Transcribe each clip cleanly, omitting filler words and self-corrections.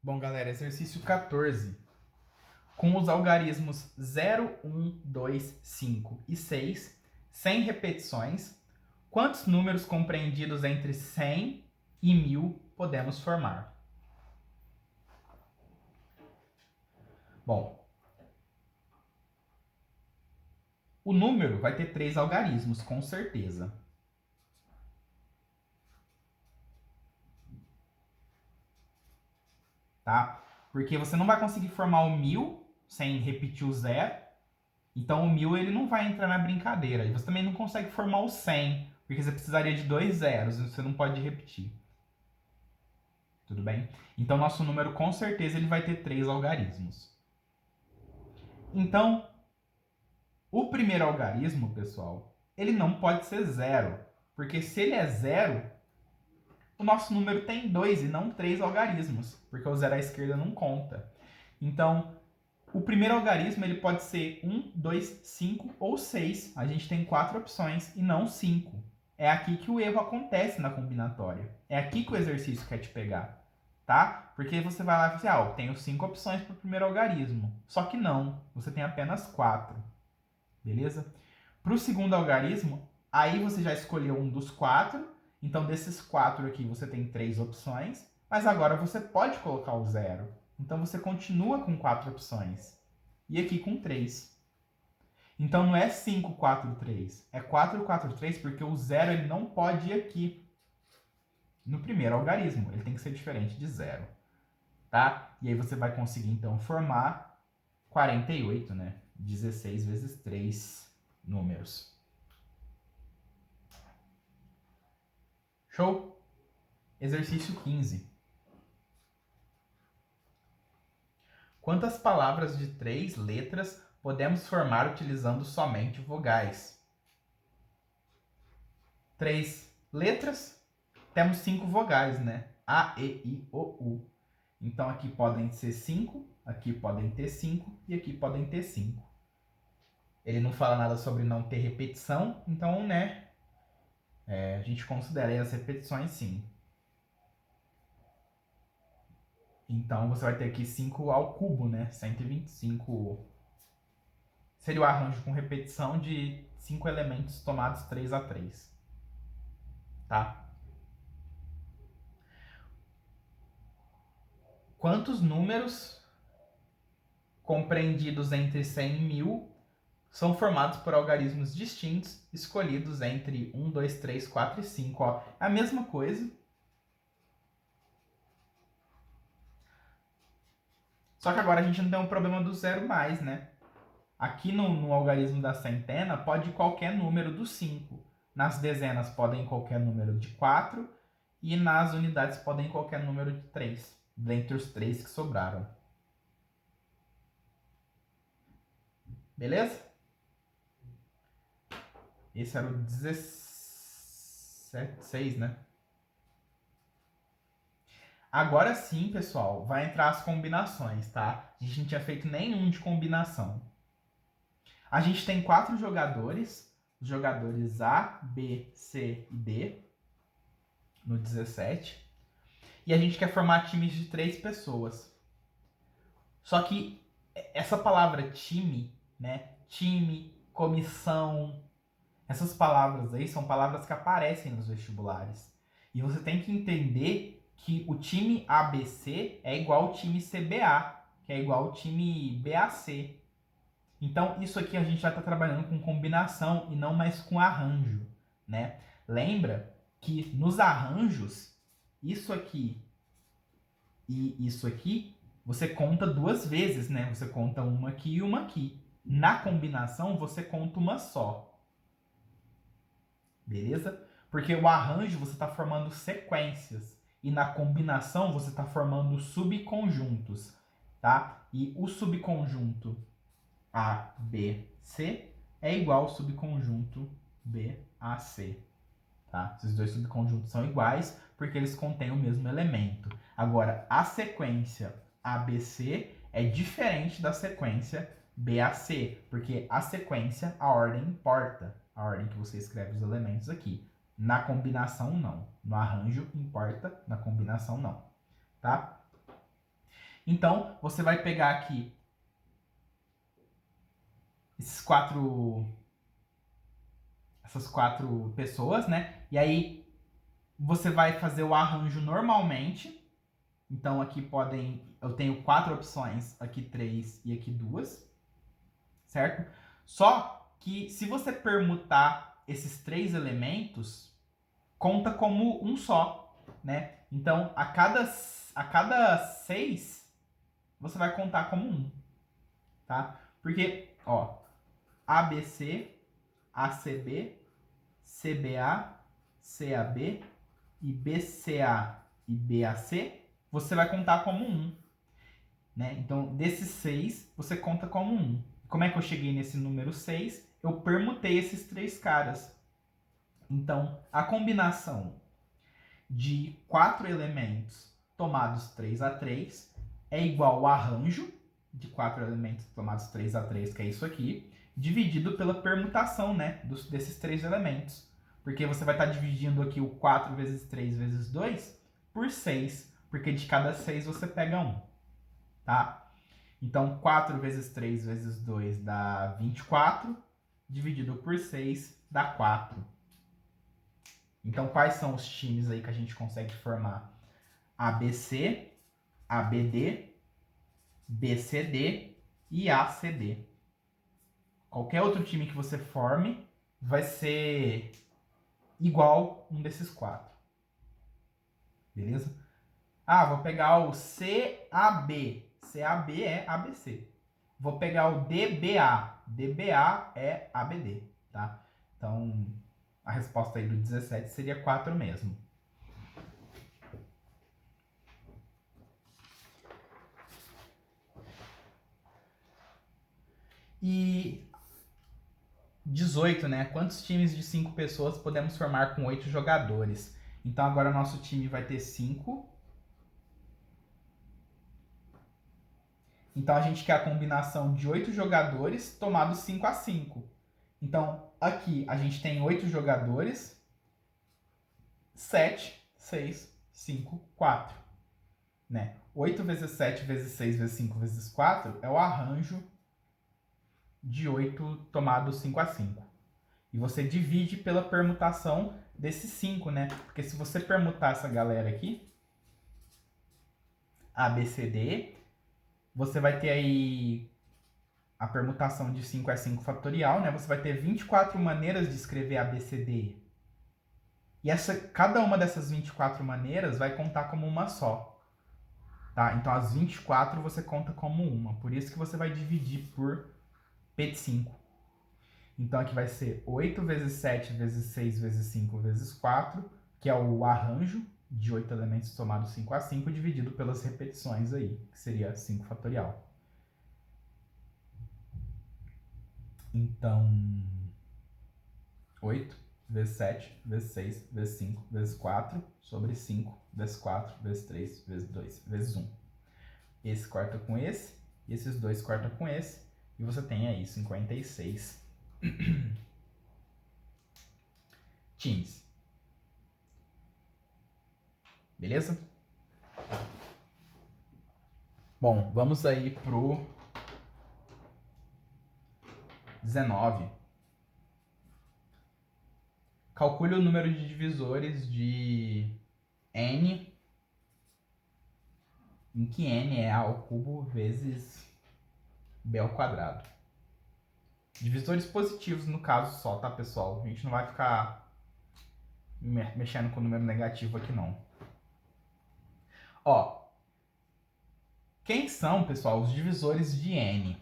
Bom, galera, exercício 14. Com os algarismos 0, 1, 2, 5 e 6, sem repetições, quantos números compreendidos entre 100 e 1000 podemos formar? Bom, o número vai ter 3 algarismos, com certeza. Tá? Porque você não vai conseguir formar o 1000 sem repetir o 0. Então o 1000 ele não vai entrar na brincadeira. E você também não consegue formar o 100, porque você precisaria de 2 zeros, e você não pode repetir. Tudo bem? Então nosso número com certeza ele vai ter 3 algarismos. Então, o primeiro algarismo, pessoal, ele não pode ser 0. Porque se ele é 0, o nosso número tem 2 e não 3 algarismos. Porque o 0 à esquerda não conta. Então, o primeiro algarismo ele pode ser 1, 2, 5 ou 6. A gente tem 4 opções e não 5. É aqui que o erro acontece na combinatória. É aqui que o exercício quer te pegar. Tá? Porque você vai lá e fala assim, eu tenho 5 opções para o primeiro algarismo. Só que não, você tem apenas 4. Beleza? Para o segundo algarismo, aí você já escolheu um dos 4. Então, desses 4 aqui, você tem 3 opções. Mas agora você pode colocar o 0. Então, você continua com 4 opções. E aqui com 3. Então, não é 5, 4, 3. É 4, 4, 3, porque o 0 ele não pode ir aqui no primeiro algarismo. Ele tem que ser diferente de 0. Tá? E aí você vai conseguir, então, formar 48, né? 16 vezes 3 números. Show? Exercício 15. Quantas palavras de 3 letras podemos formar utilizando somente vogais? 3 letras, temos 5 vogais, né? A, E, I, O, U. Então aqui podem ser 5, aqui podem ter 5 e aqui podem ter 5. Ele não fala nada sobre não ter repetição, então, né, a gente considera aí as repetições sim. Então você vai ter aqui 5 ao cubo, né? 125 seria o arranjo com repetição de 5 elementos tomados 3 a 3. Tá? Quantos números compreendidos entre 100 e 1000 são formados por algarismos distintos escolhidos entre 1, 2, 3, 4 e 5? Ó, é a mesma coisa. Só que agora a gente não tem um problema do zero mais, né? Aqui no algarismo da centena pode ir qualquer número do 5. Nas dezenas podem ir qualquer número de 4 e nas unidades podem ir qualquer número de 3, dentre os 3 que sobraram. Beleza? Esse era o 16, né? Agora sim, pessoal, vai entrar as combinações, tá? A gente não tinha feito nenhum de combinação. A gente tem 4 jogadores, os jogadores A, B, C e D, no 17. E a gente quer formar times de 3 pessoas. Só que essa palavra time, né? Time, comissão, essas palavras aí são palavras que aparecem nos vestibulares. E você tem que entender que o time ABC é igual ao time CBA, que é igual ao time BAC. Então, isso aqui a gente já está trabalhando com combinação e não mais com arranjo, né? Lembra que nos arranjos, isso aqui e isso aqui, você conta duas vezes, né? Você conta uma aqui e uma aqui. Na combinação, você conta uma só. Beleza? Porque o arranjo você está formando sequências e na combinação você está formando subconjuntos, tá? E o subconjunto A, B, C é igual ao subconjunto B, A, C. Tá? Esses dois subconjuntos são iguais porque eles contêm o mesmo elemento. Agora, a sequência ABC é diferente da sequência BAC, porque a sequência, a ordem importa, a ordem que você escreve os elementos aqui. Na combinação, não. No arranjo, importa, na combinação, não. Tá? Então, você vai pegar aqui essas quatro pessoas, né? E aí você vai fazer o arranjo normalmente. Então aqui eu tenho 4 opções, aqui 3 e aqui 2, certo? Só que se você permutar esses 3 elementos, conta como um só, né? Então a cada 6 você vai contar como um, tá? Porque, ó, ABC, ACB, CBA, CAB e BCA e BAC, você vai contar como um, né? Então, desses 6, você conta como um. Como é que eu cheguei nesse número 6? Eu permutei esses 3 caras. Então, a combinação de 4 elementos tomados 3 a 3 é igual ao arranjo de 4 elementos tomados 3 a 3, que é isso aqui, dividido pela permutação, né, desses 3 elementos. Porque você vai estar dividindo aqui o 4 vezes 3 vezes 2 por 6, porque de cada 6 você pega 1, tá? Então, 4 vezes 3 vezes 2 dá 24, dividido por 6 dá 4. Então, quais são os times aí que a gente consegue formar? ABC, ABD, BCD e ACD. Qualquer outro time que você forme vai ser igual um desses 4. Beleza? Ah, vou pegar o CAB. CAB é ABC. Vou pegar o DBA. DBA é ABD, tá? Então, a resposta aí do 17 seria 4 mesmo. E 18, né? Quantos times de 5 pessoas podemos formar com 8 jogadores? Então agora nosso time vai ter 5. Então a gente quer a combinação de 8 jogadores tomados 5 a 5. Então aqui a gente tem 8 jogadores. 7, 6, 5, 4. Né? 8 vezes 7 vezes 6 vezes 5 vezes 4 é o arranjo de 8 tomado 5 a 5. E você divide pela permutação desses 5, né? Porque se você permutar essa galera aqui, A, B, C, D, você vai ter aí a permutação de 5 é 5 fatorial, né? Você vai ter 24 maneiras de escrever A, B, C, D. E cada uma dessas 24 maneiras vai contar como uma só. Tá? Então as 24 você conta como uma. Por isso que você vai dividir por P de 5. Então aqui vai ser 8 vezes 7 vezes 6 vezes 5 vezes 4, que é o arranjo de 8 elementos somados 5 a 5, dividido pelas repetições aí, que seria 5 fatorial. Então, 8 vezes 7 vezes 6 vezes 5 vezes 4 sobre 5 vezes 4 vezes 3 vezes 2 vezes 1. Esse corta com esse, e esses dois cortam com esse, e você tem aí 56 times. Beleza? Bom, vamos aí pro 19. Calcule o número de divisores de n, em que n é a ao cubo vezes b ao quadrado. Divisores positivos no caso só, tá, pessoal? A gente não vai ficar mexendo com o número negativo aqui, não. Ó, quem são, pessoal, os divisores de n?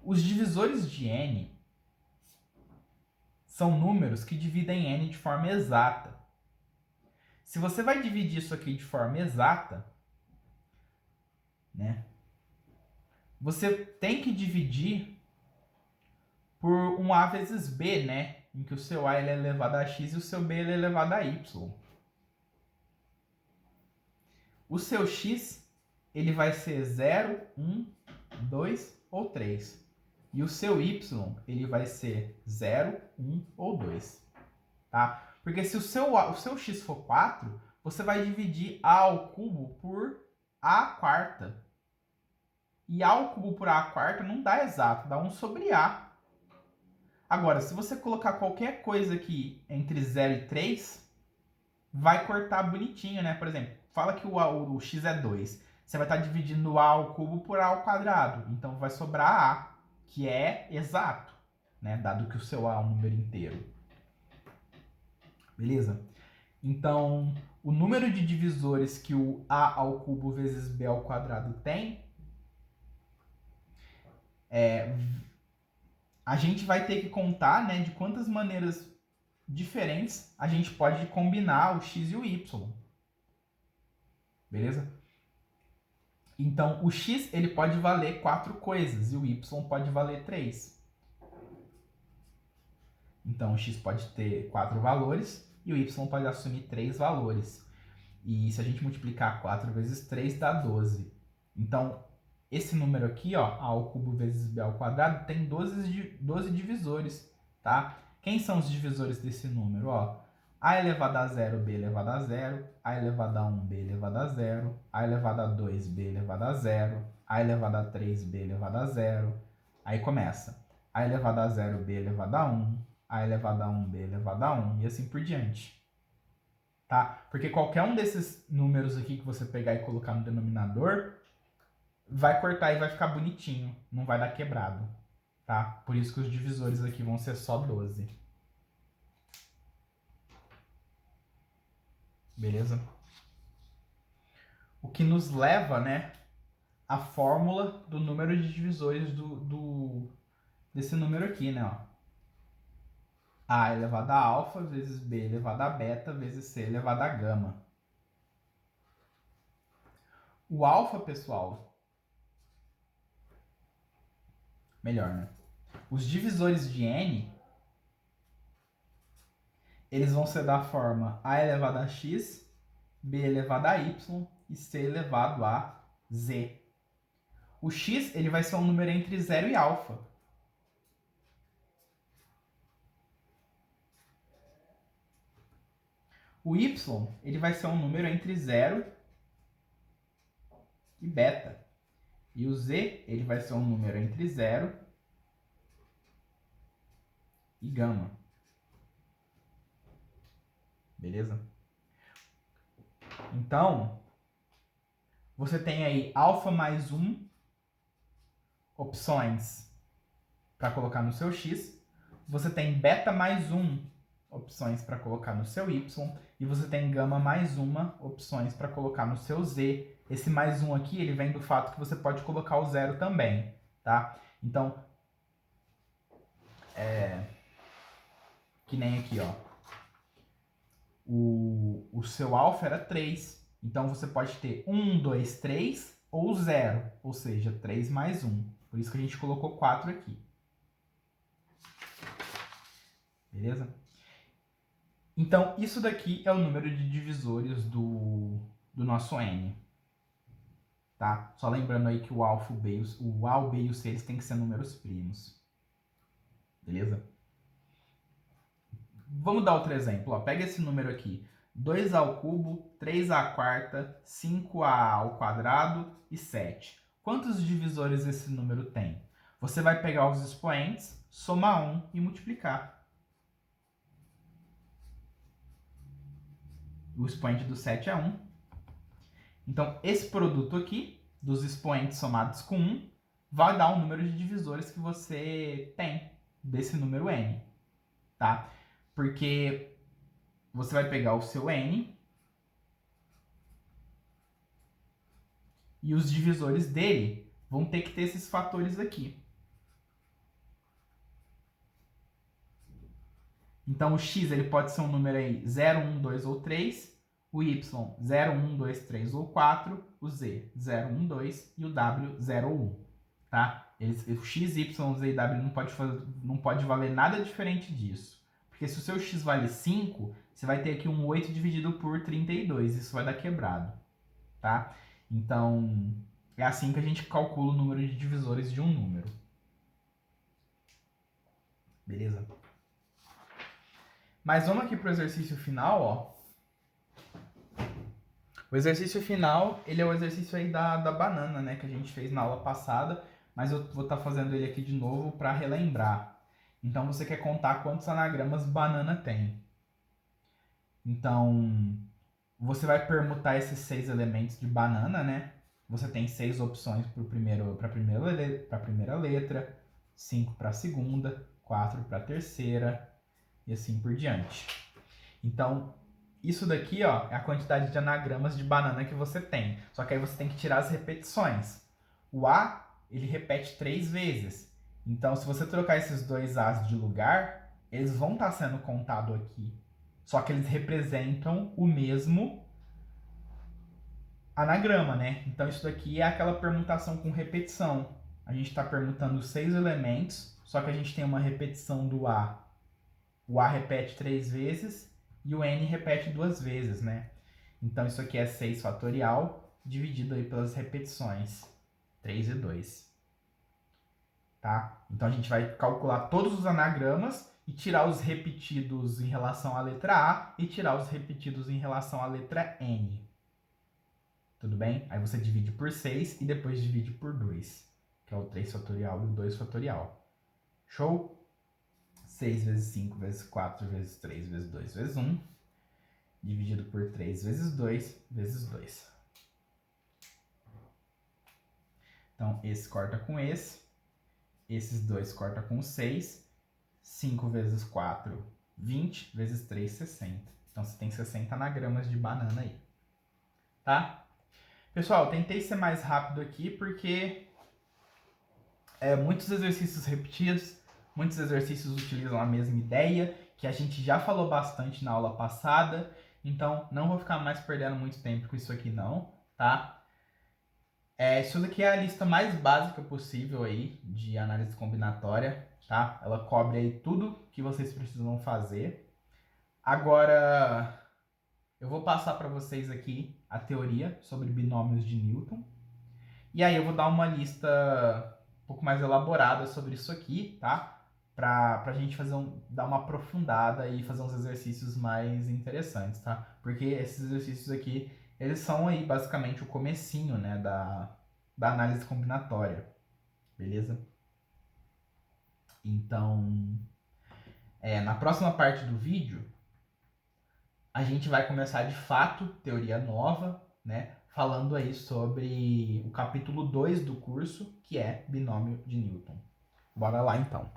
Os divisores de n são números que dividem n de forma exata. Se você vai dividir isso aqui de forma exata, né, você tem que dividir por um a vezes b, né, em que o seu a ele é elevado a x e o seu b ele é elevado a y. O seu x ele vai ser 0, 1, 2 ou 3. E o seu y ele vai ser 0, 1 ou 2. Tá? Porque se o seu x for 4, você vai dividir a ao cubo por a quarta. E a ao cubo por a quarta não dá exato, dá 1 sobre a. Agora, se você colocar qualquer coisa aqui entre 0 e 3, vai cortar bonitinho, né? Por exemplo, fala que o x é 2. Você vai estar dividindo a ao cubo por a ao quadrado. Então vai sobrar a, que é exato, né? Dado que o seu a é um número inteiro. Beleza? Então, o número de divisores que o a ao cubo vezes b ao quadrado tem, a gente vai ter que contar, né, de quantas maneiras diferentes a gente pode combinar o x e o y. Beleza? Então, o x ele pode valer 4 coisas e o y pode valer 3. Então, o x pode ter 4 valores e o y pode assumir 3 valores. E se a gente multiplicar 4 vezes 3, dá 12. Então, esse número aqui, ó, a ao cubo vezes b ao quadrado, tem 12 divisores, tá? Quem são os divisores desse número? Ó, a elevado a 0, b elevado a 0, a elevado a 1, b elevado a 0, a elevado a 2, b elevado a 0, a elevado a 3, b elevado a 0. Aí começa a elevado a 0, b elevado a 1, a elevado a 1, b elevado a 1, e assim por diante. Tá? Porque qualquer um desses números aqui que você pegar e colocar no denominador, vai cortar e vai ficar bonitinho, não vai dar quebrado, tá? Por isso que os divisores aqui vão ser só 12. Beleza? O que nos leva, né, à fórmula do número de divisores desse número aqui, né, ó. A elevado a alfa vezes b elevado a beta vezes c elevado a gama. O alfa, pessoal, melhor, né? Os divisores de n, eles vão ser da forma a elevado a x, b elevado a y e c elevado a z. O x ele vai ser um número entre 0 e alfa. O y ele vai ser um número entre 0 e beta. E o z ele vai ser um número entre 0 e gama. Beleza? Então, você tem aí alfa mais 1 opções para colocar no seu x. Você tem beta mais 1 opções para colocar no seu y. E você tem gama mais 1 opções para colocar no seu z. Esse mais 1 aqui, ele vem do fato que você pode colocar o zero também, tá? Então, que nem aqui, ó. O seu alfa era 3. Então, você pode ter 1, 2, 3 ou 0. Ou seja, 3 mais 1. Por isso que a gente colocou 4 aqui. Beleza? Então, isso daqui é o número de divisores do nosso n. Tá? Só lembrando aí que o A, o B e o C eles têm que ser números primos. Beleza? Vamos dar outro exemplo. Ó. Pega esse número aqui. 2a ao cubo, 3a à quarta, 5a ao quadrado e 7. Quantos divisores esse número tem? Você vai pegar os expoentes, somar 1 e multiplicar. O expoente do 7 é 1. Então, esse produto aqui, dos expoentes somados com 1, vai dar o número de divisores que você tem desse número n. Tá? Porque você vai pegar o seu n e os divisores dele vão ter que ter esses fatores aqui. Então, o x ele pode ser um número aí 0, 1, 2 ou 3, o y 0, 1, 2, 3 ou 4, o z 0, 1, 2 e o w 0 ou 1. Tá? O x, y, z e w não pode valer nada diferente disso. Porque se o seu x vale 5, você vai ter aqui um 8 dividido por 32. Isso vai dar quebrado. Tá? Então, é assim que a gente calcula o número de divisores de um número. Beleza? Mas vamos aqui para o exercício final, ó. O exercício final, ele é o exercício aí da banana, né? Que a gente fez na aula passada, mas eu vou estar fazendo ele aqui de novo para relembrar. Então, você quer contar quantos anagramas banana tem. Então, você vai permutar esses 6 elementos de banana, né? Você tem 6 opções para a primeira letra, 5 para a segunda, 4 para a terceira e assim por diante. Então, isso daqui, ó, é a quantidade de anagramas de banana que você tem. Só que aí você tem que tirar as repetições. O A, ele repete 3 vezes. Então, se você trocar esses dois As de lugar, eles vão estar sendo contados aqui. Só que eles representam o mesmo anagrama, né? Então, isso daqui é aquela permutação com repetição. A gente está permutando 6 elementos, só que a gente tem uma repetição do A. O A repete 3 vezes e o N repete 2 vezes, né? Então, isso aqui é 6 fatorial dividido aí pelas repetições. 3 e 2. Tá? Então, a gente vai calcular todos os anagramas e tirar os repetidos em relação à letra A e tirar os repetidos em relação à letra N. Tudo bem? Aí você divide por 6 e depois divide por 2, que é o 3 fatorial e o 2 fatorial. Show? 6 vezes 5 vezes 4 vezes 3 vezes 2 vezes 1, dividido por 3 vezes 2 vezes 2. Então, esse corta com esse, esses dois corta com 6, 5 vezes 4, 20, vezes 3, 60. Então, você tem 60 anagramas de banana aí. Tá? Pessoal, tentei ser mais rápido aqui porque muitos exercícios repetidos, muitos exercícios utilizam a mesma ideia, que a gente já falou bastante na aula passada, então não vou ficar mais perdendo muito tempo com isso aqui não, tá? Isso daqui é a lista mais básica possível aí de análise combinatória, tá? Ela cobre aí tudo que vocês precisam fazer. Agora, eu vou passar para vocês aqui a teoria sobre binômios de Newton. E aí eu vou dar uma lista um pouco mais elaborada sobre isso aqui, tá? Pra gente dar uma aprofundada e fazer uns exercícios mais interessantes, tá? Porque esses exercícios aqui, eles são aí basicamente o comecinho, né, da análise combinatória, beleza? Então, na próxima parte do vídeo, a gente vai começar de fato teoria nova, né? Falando aí sobre o capítulo 2 do curso, que é binômio de Newton. Bora lá então.